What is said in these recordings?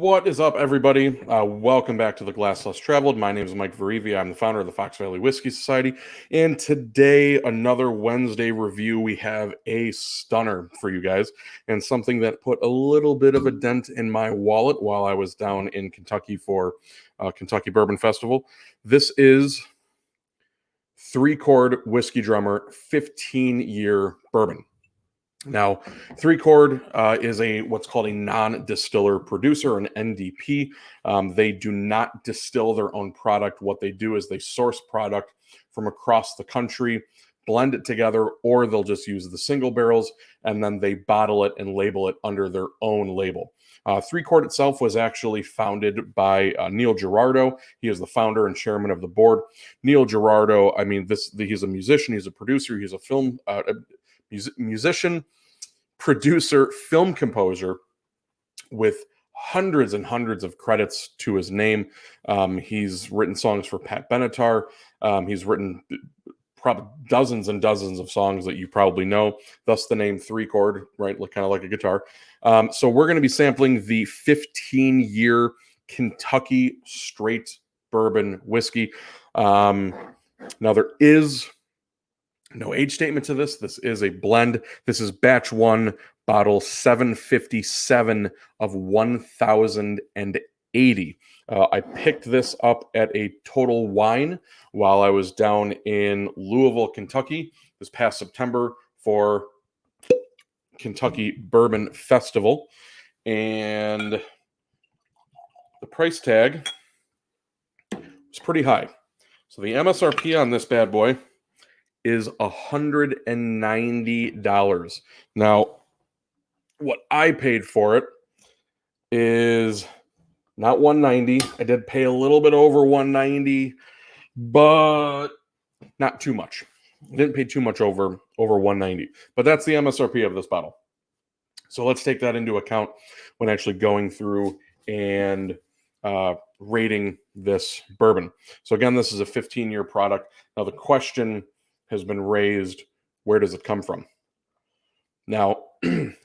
What is up, everybody? Welcome back to The Glass Less Traveled. My name is Mike Verivia. I'm the founder of the Fox Valley Whiskey Society. And today, another Wednesday review, we have a stunner for you guys and something that put a little bit of a dent in my wallet while I was down in Kentucky for Kentucky Bourbon Festival. This is Chord Whiskey Drummer 15-year bourbon. Now, Chord is what's called a non-distiller producer, an NDP. They do not distill their own product. What they do is they source product from across the country, blend it together, or they'll just use the single barrels, and then they bottle it and label it under their own label. Chord itself was actually founded by Neil Girardo. He is the founder and chairman of the board. Neil Girardo, he's a musician, he's a producer, he's a film musician, producer, film composer with hundreds and hundreds of credits to his name. He's written songs for Pat Benatar. He's written probably dozens and dozens of songs that you probably know, thus the name Chord, right? Kind of like a guitar. So we're going to be sampling the 15-year Kentucky straight bourbon whiskey. Now there is no age statement to this. This is a blend. This is batch 1, bottle 757 of 1080. I picked this up at a Total Wine while I was down in Louisville, Kentucky this past September for Kentucky Bourbon Festival. And the price tag was pretty high. So the MSRP on this bad boy is $190. Now, what I paid for it is not $190. I did pay a little bit over $190, but not too much. I didn't pay too much over $190, but that's the MSRP of this bottle. So let's take that into account when actually going through and rating this bourbon. So again, this is a 15-year product. Now the question has been raised, where does it come from? Now,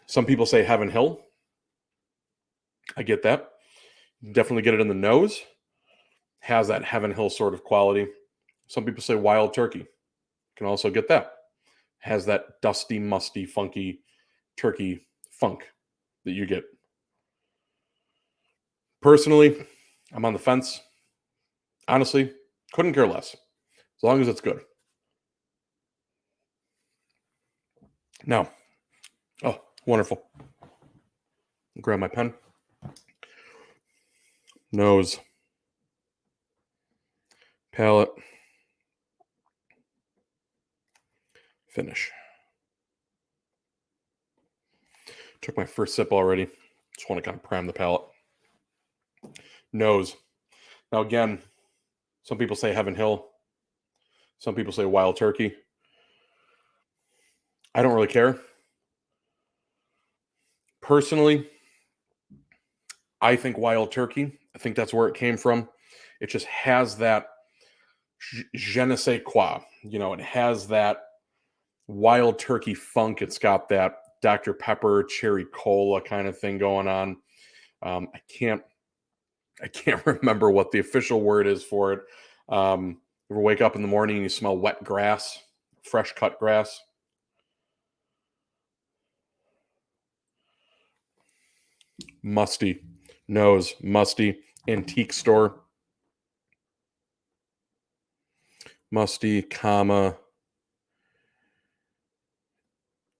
some people say Heaven Hill. I get that. Definitely get it in the nose. Has that Heaven Hill sort of quality. Some people say Wild Turkey. Can also get that. Has that dusty, musty, funky turkey funk that you get. Personally, I'm on the fence. Honestly, couldn't care less. As long as it's good. Now, oh, wonderful. Grab my pen. Nose. Palate. Finish. Took my first sip already. Just want to kind of prime the palate. Nose. Now again, some people say Heaven Hill. Some people say Wild Turkey. I don't really care. Personally, I think Wild Turkey. I think that's where it came from. It just has that je ne sais quoi. You know, it has that Wild Turkey funk. It's got that Dr. Pepper, cherry cola kind of thing going on. I can't remember what the official word is for it. You ever wake up in the morning and you smell wet grass, fresh cut grass? Musty. Nose. Musty. Antique store. Musty, comma.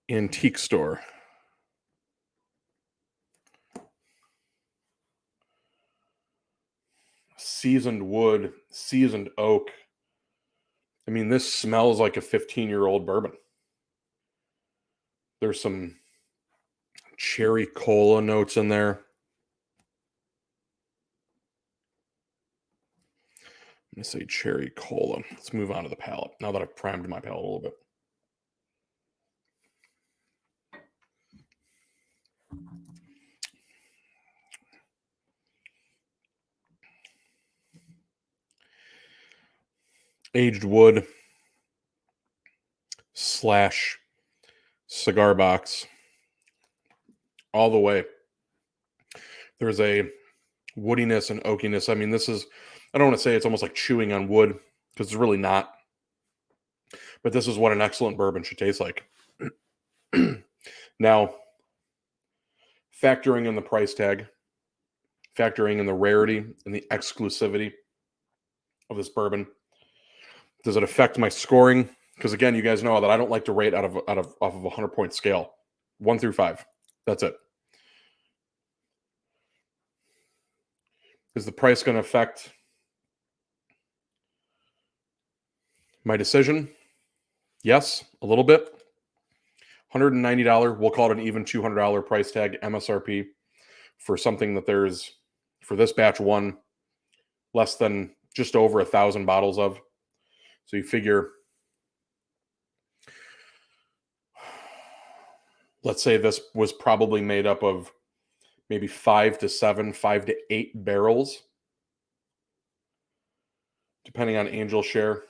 Antique store. Seasoned wood, seasoned oak. I mean, this smells like a 15-year-old bourbon. There's some cherry cola notes in there. I'm going to say cherry cola. Let's move on to the palate now that I've primed my palate a little bit. Aged wood / cigar box all the way. There's a woodiness and oakiness. I mean, this is, I don't want to say it's almost like chewing on wood, because it's really not. But this is what an excellent bourbon should taste like. Now, factoring in the price tag, factoring in the rarity and the exclusivity of this bourbon, does it affect my scoring? Because again, you guys know that I don't like to rate off of a 100-point scale, 1 through 5. That's it. Is the price going to affect my decision? Yes, a little bit. $190, we'll call it an even $200 price tag MSRP for something that there's, for this batch one, less than just over 1,000 bottles of. So you figure, let's say this was probably made up of maybe 5 to 7, 5 to 8 barrels, depending on Angel share.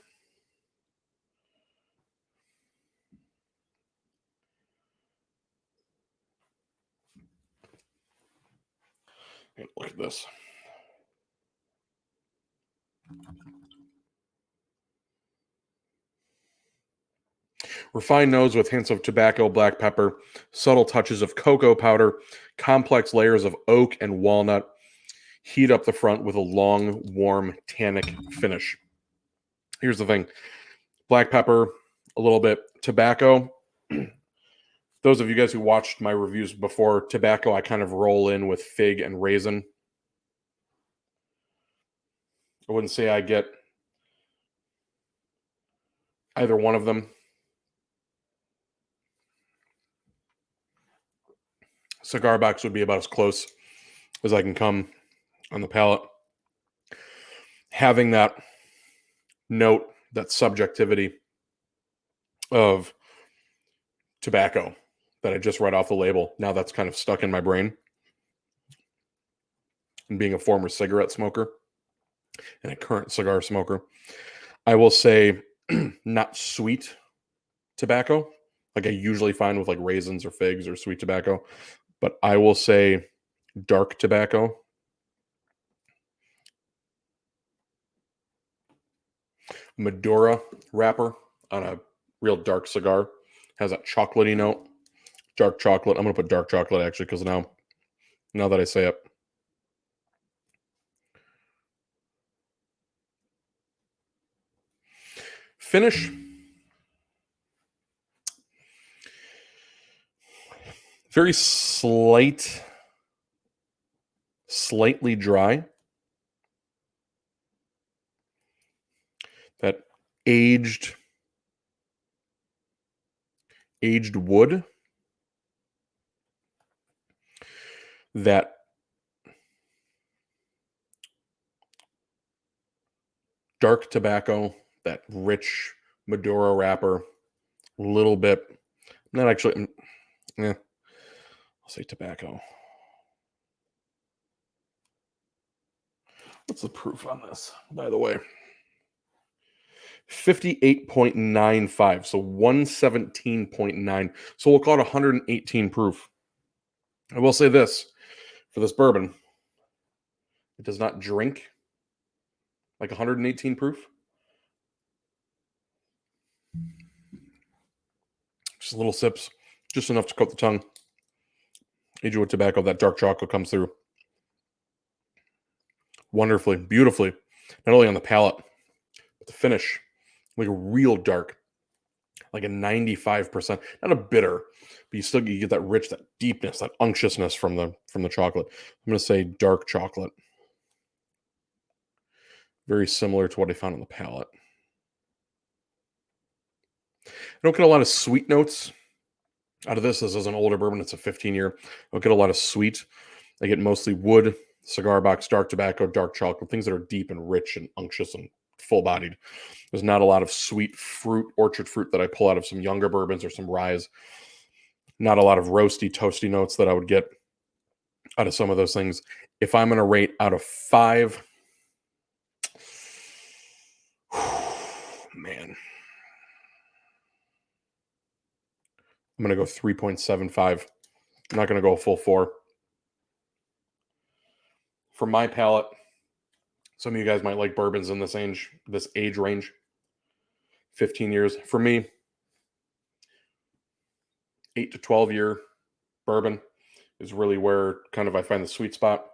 Look at this. Refined nose with hints of tobacco, black pepper, subtle touches of cocoa powder, complex layers of oak and walnut. Heat up the front with a long, warm, tannic finish. Here's the thing. Black pepper, a little bit. Tobacco. Those of you guys who watched my reviews before, tobacco I kind of roll in with fig and raisin. I wouldn't say I get either one of them. Cigar box would be about as close as I can come on the palate. Having that note, that subjectivity of tobacco that I just read off the label, now that's kind of stuck in my brain. And being a former cigarette smoker and a current cigar smoker, I will say not sweet tobacco, like I usually find with like raisins or figs or sweet tobacco, but I will say dark tobacco. Madura wrapper on a real dark cigar has that chocolatey note. Dark chocolate. I'm going to put dark chocolate actually, because now that I say it. Finish. Very slightly dry. That aged wood. That dark tobacco, that rich Madura wrapper, a little bit. Not actually, I'll say tobacco. What's the proof on this, by the way? 58.95, so 117.9. So we'll call it 118 proof. I will say this, for this bourbon, it does not drink like 118 proof. Just little sips, just enough to coat the tongue. Aged with tobacco, that dark chocolate comes through wonderfully, beautifully, not only on the palate, but the finish, like a real dark, like a 95%, not a bitter, but you get that rich, that deepness, that unctuousness from the chocolate. I'm going to say dark chocolate. Very similar to what I found on the palate. I don't get a lot of sweet notes out of this. This is an older bourbon. It's a 15-year. I don't get a lot of sweet. I get mostly wood, cigar box, dark tobacco, dark chocolate, things that are deep and rich and unctuous and full-bodied. There's not a lot of sweet fruit, orchard fruit that I pull out of some younger bourbons or some ryes. Not a lot of roasty, toasty notes that I would get out of some of those things. If I'm going to rate out of 5, man, I'm going to go 3.75. I'm not going to go a full 4. for my palate, some of you guys might like bourbons in this age range, 15 years. For me, 8 to 12 year bourbon is really where kind of I find the sweet spot.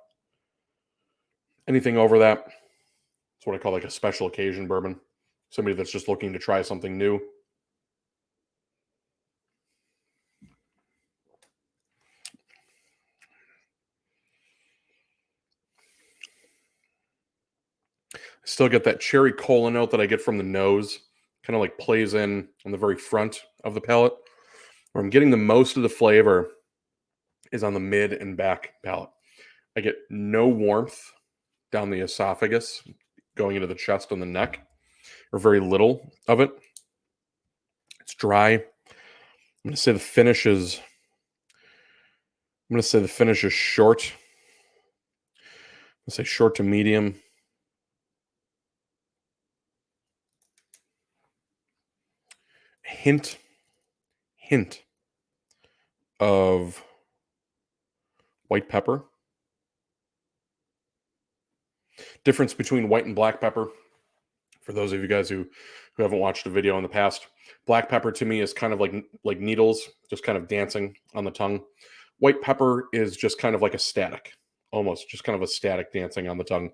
Anything over that, it's what I call like a special occasion bourbon. Somebody that's just looking to try something new. I still get that cherry cola note that I get from the nose, kind of like plays in on the very front of the palate. Where I'm getting the most of the flavor is on the mid and back palate. I get no warmth down the esophagus going into the chest and the neck, or very little of it. It's dry. I'm going to say the finish is short. Let's say short to medium. Hint of white pepper. Difference between white and black pepper. For those of you guys who haven't watched a video in the past, black pepper to me is kind of like needles, just kind of dancing on the tongue. White pepper is just kind of like a static, almost just kind of a static dancing on the tongue.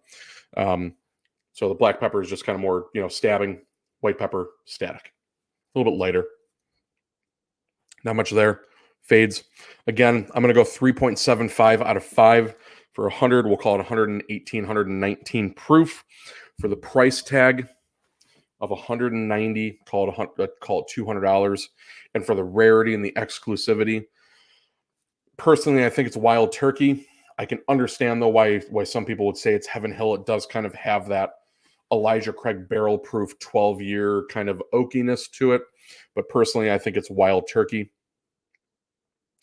So the black pepper is just kind of more, stabbing. White pepper, static. A little bit lighter. Not much there. Fades. Again, I'm going to go 3.75 out of 5 for 100. We'll call it 118, 119 proof. For the price tag of 190, call it $200. And for the rarity and the exclusivity, personally, I think it's wild turkey. I can understand, though, why some people would say it's Heaven Hill. It does kind of have that Elijah Craig barrel proof 12-year kind of oakiness to it. But personally, I think it's wild turkey.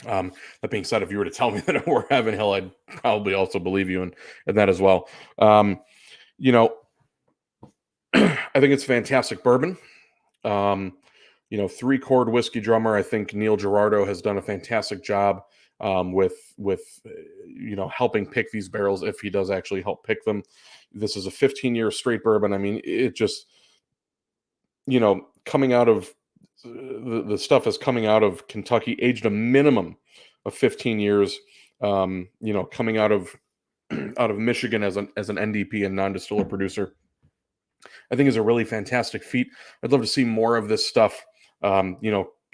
That being said, if you were to tell me that it were Heaven Hill, I'd probably also believe you in that as well. I think it's fantastic bourbon. 3 Chord Whiskey drummer. I think Neil Girardo has done a fantastic job with helping pick these barrels, if he does actually help pick them. This is a 15-year straight bourbon. I mean, it just, coming out of the stuff is coming out of Kentucky, aged a minimum of 15 years. Coming out of Michigan as an NDP and non-distiller producer, I think is a really fantastic feat. I'd love to see more of this stuff, come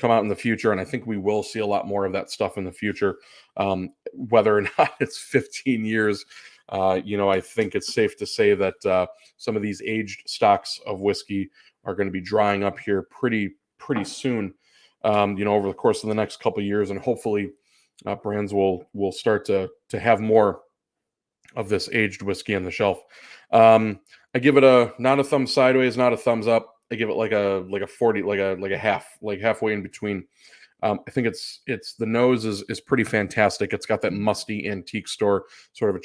out in the future, and I think we will see a lot more of that stuff in the future. Whether or not it's 15 years, I think it's safe to say that some of these aged stocks of whiskey are going to be drying up here pretty soon, over the course of the next couple of years, and hopefully brands will start to have more of this aged whiskey on the shelf. I give it not a thumb sideways, not a thumbs up. I give it like a 40, like a half, like halfway in between. I think it's the nose is pretty fantastic. It's got that musty antique store sort of a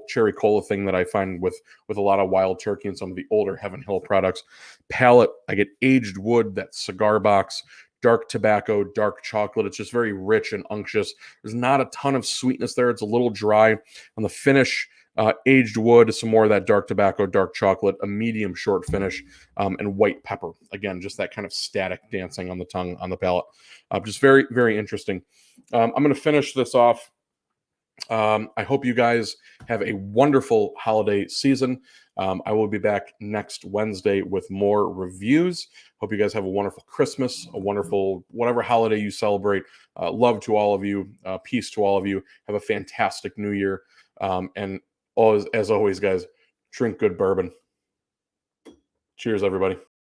cherry cola thing that I find with a lot of wild turkey and some of the older Heaven Hill products. Palate, I get aged wood, that cigar box, dark tobacco, dark chocolate. It's just very rich and unctuous. There's not a ton of sweetness there. It's a little dry on the finish. Aged wood, some more of that dark tobacco, dark chocolate, a medium short finish, and white pepper. Again, just that kind of static dancing on the tongue, on the palate. Just very, very interesting. I'm going to finish this off. I hope you guys have a wonderful holiday season. I will be back next Wednesday with more reviews. Hope you guys have a wonderful Christmas, a wonderful whatever holiday you celebrate. Love to all of you. Peace to all of you. Have a fantastic New Year. And as always, guys, drink good bourbon. Cheers, everybody.